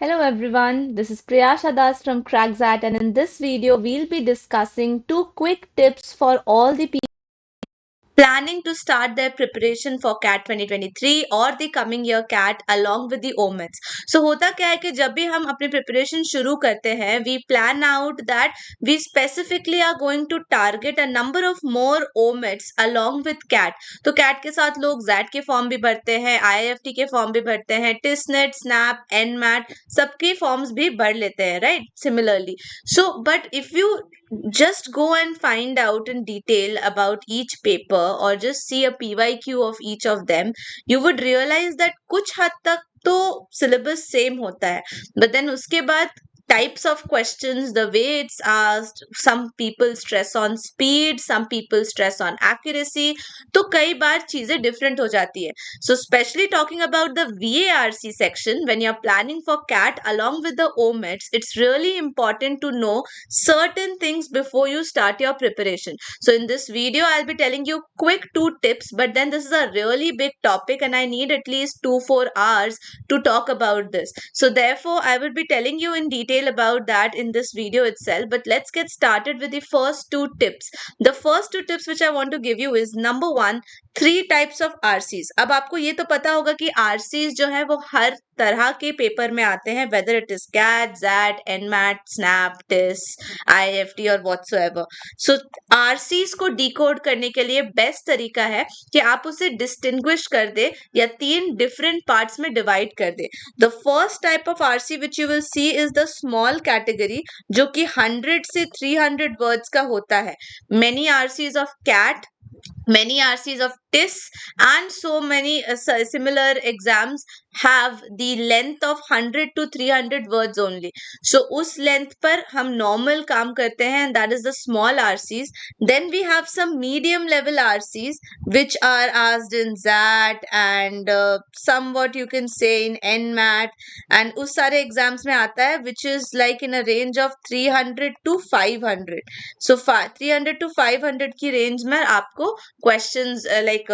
Hello everyone, this is Priyasha Das from Crackzat, and in this video we'll be discussing two quick tips for all the people planning to start their preparation for CAT 2023 और the coming year CAT along with the OMITs. So होता क्या है कि जब भी हम अपनी preparation शुरू करते हैं, we plan out that we specifically are going to target a number of more OMITs along with CAT. तो CAT के साथ लोग ZAT के फॉर्म भी भरते हैं, IIFT के फॉर्म भी भरते हैं, TISNET, SNAP, NMAT सबके फॉर्म्स भी भर लेते हैं, right? Similarly. So, but if you just go and find out in detail about each paper or just see a PYQ of each of them, you would realize that कुछ हद तक तो syllabus same होता है, but then उसके बाद types of questions, the way it's asked, some people stress on speed, some people stress on accuracy, तो कई बार चीजें different हो जाती है. So especially talking about the VARC section, when you're planning for CAT along with the OMITs, it's really important to know certain things before you start your preparation. So in this video, I'll be telling you quick two tips, but then this is a really big topic and I need at least 2-4 hours to talk about this. So therefore, I will be telling you in detail about that in this video itself. But let's get started with the first two tips. The first two tips which I want to give you is number one, 3 types of RCs. अब आपको ये तो पता होगा कि RCs जो है वो हर तरह के पेपर में आते हैं, whether it is CAT, ZAT, NMAT, SNAP, TIS, IIFT और whatsoever. So RCs को डिकोड करने के लिए बेस्ट तरीका है कि आप उसे डिस्टिंग्विश कर दे या 3 डिफरेंट पार्ट्स में डिवाइड कर दे. The first type of RC which you will see is the small category, जो कि 100 से 300 वर्ड्स का होता है. Many RCs of CAT, many RCs of TIS, and so many similar exams have the length of 100 to 300 words only. So उस length पर हम normal काम करते हैं, and that is the small RCs. Then we have some medium level RCs which are asked in ZAT and somewhat you can say in NMAT, and उस सारे exams में आता है which is like in a range of 300 to 500. So 300 to 500 की range में आपको questions like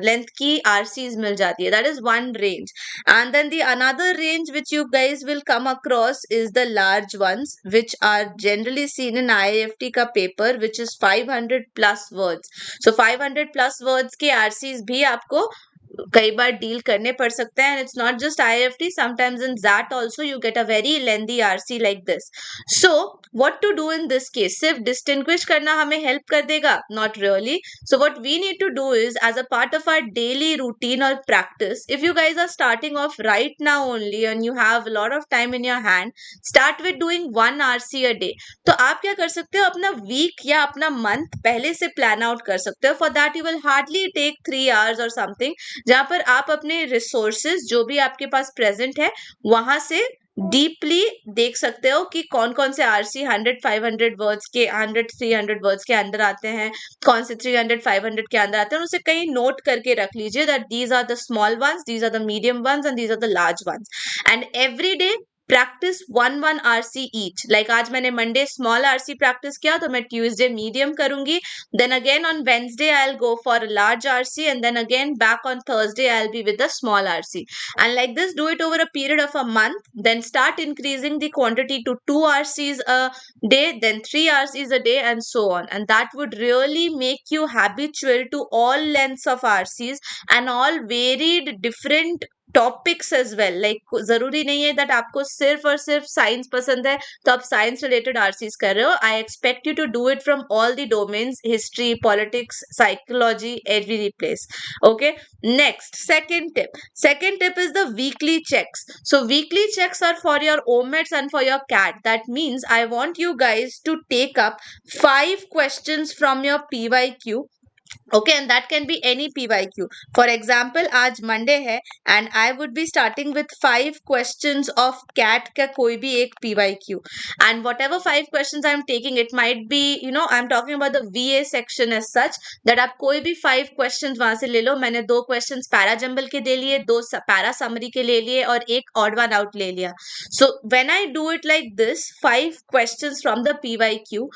length की RCs मिल जाती है. That is one range. And then the another range which you guys will come across is the large ones, which are generally seen in IIFT का paper, which is 500 plus words. So 500 plus words के RCs भी आपको कई बार deal करने पड़ सकते हैं. And it's not just IFT, sometimes in that also you get a very lengthy RC like this. So what to do in this case? सिर्फ distinguish करना हमें हेल्प कर देगा? Not really. So what we need to do is, as a part of our daily routine और practice, if you guys are starting off right now only and you have a lot of time in your hand, start with doing 1 RC a day. तो आप क्या कर सकते हो? अपना week या अपना मंथ पहले से प्लान आउट कर सकते हो. For that you will hardly take 3 hours और समथिंग, जहां पर आप अपने रिसोर्सेज जो भी आपके पास प्रेजेंट है वहां से डीपली देख सकते हो कि कौन कौन से आरसी 100-500 वर्ड्स के, 100-300 वर्ड्स के अंदर आते हैं, कौन से 300-500 के अंदर आते हैं, उसे कहीं नोट करके रख लीजिए that these are the small ones, these are the medium ones and these are the large ones. And every day practice 1-1 RC each. Like आज मैंने मंडे स्मॉल आरसी प्रैक्टिस किया, तो मैं ट्यूसडे मीडियम करूंगी. Then again on Wednesday, I'll go for a large RC, and then again back on Thursday, I'll be with the small RC. And like this, do it over a period of a month. Then start increasing the quantity to 2 RCs a day, then 3 RCs a day, and so on. And that would really make you habitual to all lengths of RCs and all varied different topics as well. Like जरूरी नहीं है that आपको सिर्फ और सिर्फ science पसंद है तो आप साइंस रिलेटेड आरसीज कर रहे हो. I expect you to do it from all the domains, history, politics, psychology, every place. Okay, next second tip is the weekly checks. So weekly checks are for your OMETs and for your CAT. That means I want you guys to take up 5 questions from your PYQ. Okay, and that can be any PYQ. For example, आज Monday है and I would be starting with 5 questions of CAT का कोई भी एक PYQ. And whatever 5 questions I'm taking, it might be, I'm talking about the VA section as such, that आप कोई भी 5 questions वहां से ले लो. मैंने 2 questions पैरा जंबल के दे लिए, 2 पैरा समरी के ले लिए और एक ऑड वन आउट ले लिया. So when I do it like this, 5 questions from the PYQ,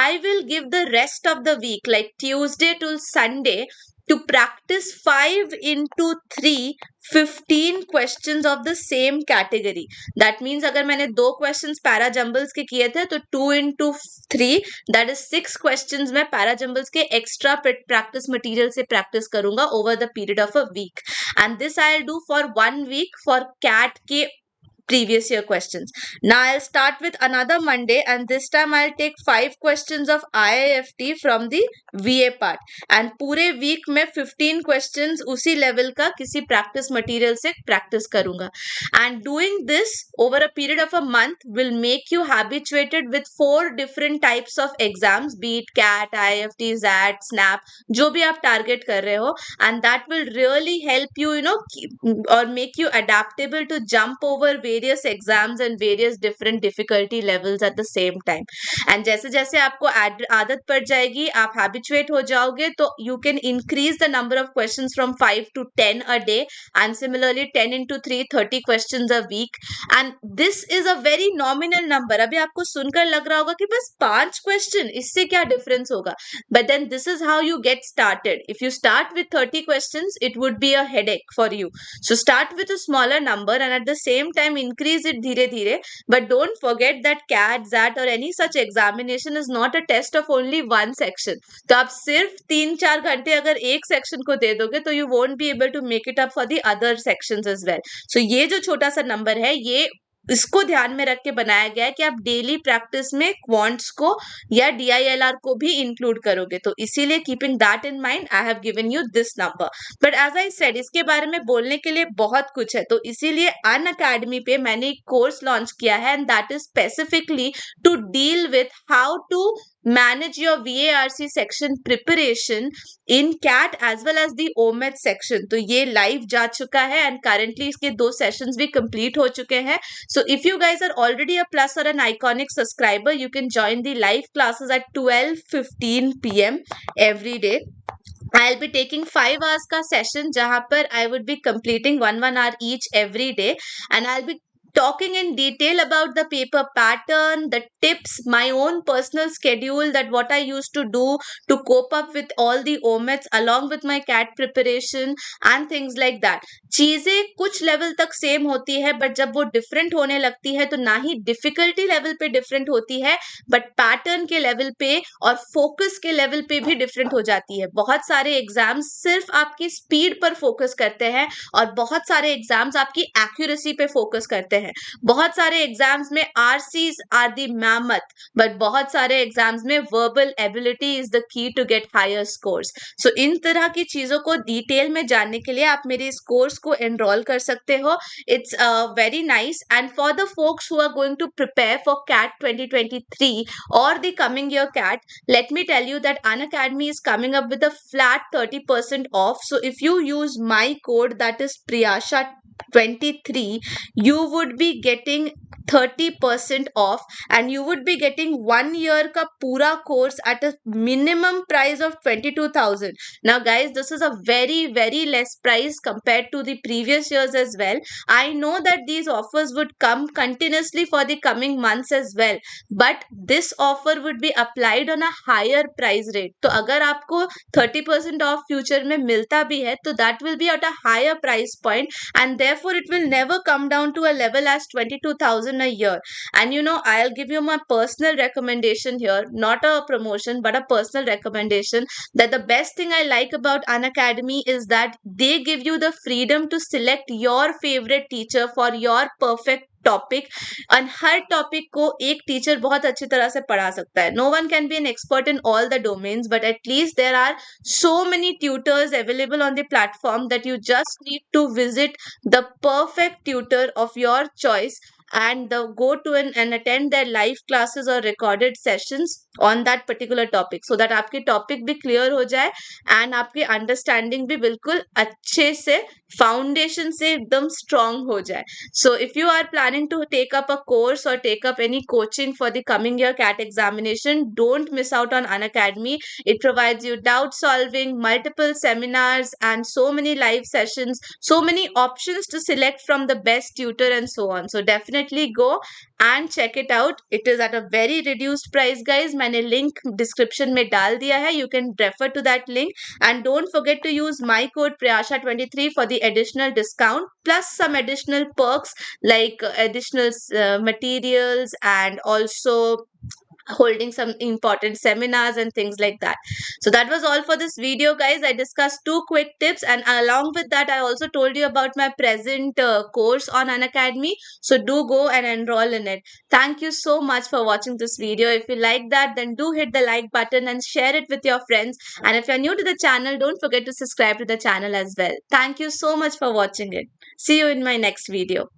I will give the rest of the week, like Tuesday to Sunday, to practice 5 into 3 15 questions of the same category. That means अगर मैंने 2 questions para jumbles के किए थे तो 2 into 3 that is 6 questions मैं para jumbles के extra practice material से practice करूंगा over the period of a week, and this I'll do for 1 week for CAT के previous year questions. Now I'll start with another Monday, and this time I'll take 5 questions of IIFT from the VA part, and पूरे week में 15 questions उसी level का किसी practice material से practice करूंगा. And doing this over a period of a month will make you habituated with 4 different types of exams, be it CAT, IIFT, ZAT, SNAP, जो भी आप target कर रहे हो, and that will really help you, or make you adaptable to jump over various exams and various different difficulty levels at the same time. And जैसे जैसे आपको आदत पड़ जाएगी, आप habituate हो जाओगे, तो you can increase the number of questions from 5 to 10 a day, and similarly 10 into 3 30 questions a week. And this is a very nominal number. अभी आपको सुनकर लग रहा होगा कि बस 5 question, इससे क्या difference होगा? But then this is how you get started. If you start with 30 questions, it would be a headache for you. So start with a smaller number and at the same time increase it धीरे धीरे. But don't forget that CAT, ZAT or any such examination is not a test of only one section. तो आप सिर्फ 3-4 घंटे अगर एक section को दे दोगे तो you won't be able to make it up for the other sections as well. So ये जो छोटा सा number है, ये इसको ध्यान में रख के बनाया गया है कि आप डेली प्रैक्टिस में क्वांट्स को या DILR को भी इंक्लूड करोगे, तो इसीलिए keeping that in mind I have given you this number. But as I said, इसके बारे में बोलने के लिए बहुत कुछ है, तो इसीलिए अनअकैडमी पे मैंने एक कोर्स लॉन्च किया है, and that is specifically to deal with how to manage your VARC section preparation in CAT as well as the OMET section. तो ये live जा चुका है and currently इसके 2 sessions भी complete हो चुके हैं. So if you guys are already a plus or an iconic subscriber, you can join the live classes at 12:15 PM every day. I'll be taking 5 hours का session जहाँ पर I would be completing 1 hour each every day, and I'll be talking in detail about the paper pattern, the tips, my own personal schedule, that what I used to do to cope up with all the OMETs along with my CAT preparation and things like that. चीजें कुछ level तक same होती है, but जब वो different होने लगती है तो ना ही डिफिकल्टी लेवल पे डिफरेंट होती है, बट पैटर्न के लेवल पे और फोकस के लेवल पे भी डिफरेंट हो जाती है. बहुत सारे एग्जाम्स सिर्फ आपकी स्पीड पर फोकस करते हैं और बहुत सारे एग्जाम्स आपकी एक्यूरेसी पे फोकस करते हैं. बहुत सारे एग्जाम्स में RCs are the mammoth, but बहुत सारे एग्जाम्स में verbal ability is the key to get higher scores. So इन तरह की चीजों को डिटेल में जानने के लिए आप मेरे इस कोर्स को एनरोल कर सकते हो. It's very nice, and for the folks who are going to prepare for CAT 2023 or the coming year CAT, let me tell you that Unacademy is coming up with a flat 30% off. So if you use my code, that is Priyasha23, you would be getting 30% off, and you would be getting 1 year का पूरा course at a minimum price of 22,000. Now guys, this is a very less price compared to the previous years as well. I know that these offers would come continuously for the coming months as well, but this offer would be applied on a higher price rate. तो अगर आपको 30% off future में मिलता भी है, तो that will be at a higher price point, and therefore it will never come down to a level as 22,000 a year. And I'll give you my personal recommendation here, not a promotion but a personal recommendation, that the best thing I like about Unacademy is that they give you the freedom to select your favorite teacher for your perfect topic, और हर topic को एक teacher बहुत अच्छी तरह से पढ़ा सकता है. No one can be an expert in all the domains, but at least there are so many tutors available on the platform that you just need to visit the perfect tutor of your choice and go to and attend their live classes or recorded sessions on that particular topic, so that आपके topic भी clear हो जाए and आपकी understanding भी बिल्कुल अच्छे से foundation से एकदम स्ट्रांग हो जाए. So if you are planning to take up a course or take up any coaching for the coming year CAT examination, don't miss out on Unacademy. It provides you doubt solving, multiple seminars, and so many live sessions, so many options to select from the best tutor and so on. So definitely definitely go and check it out. It is at a very reduced price, guys. मैंने link description में डाल दिया है. You can refer to that link. And don't forget to use my code Priyasha23 for the additional discount plus some additional perks like additional materials and also holding some important seminars and things like that. So that was all for this video, guys. I discussed two quick tips, and along with that I also told you about my present course on Unacademy. So do go and enroll in it. Thank you so much for watching this video. If you like that, then do hit the like button and share it with your friends. And if you're new to the channel, don't forget to subscribe to the channel as well. Thank you so much for watching it. See you in my next video.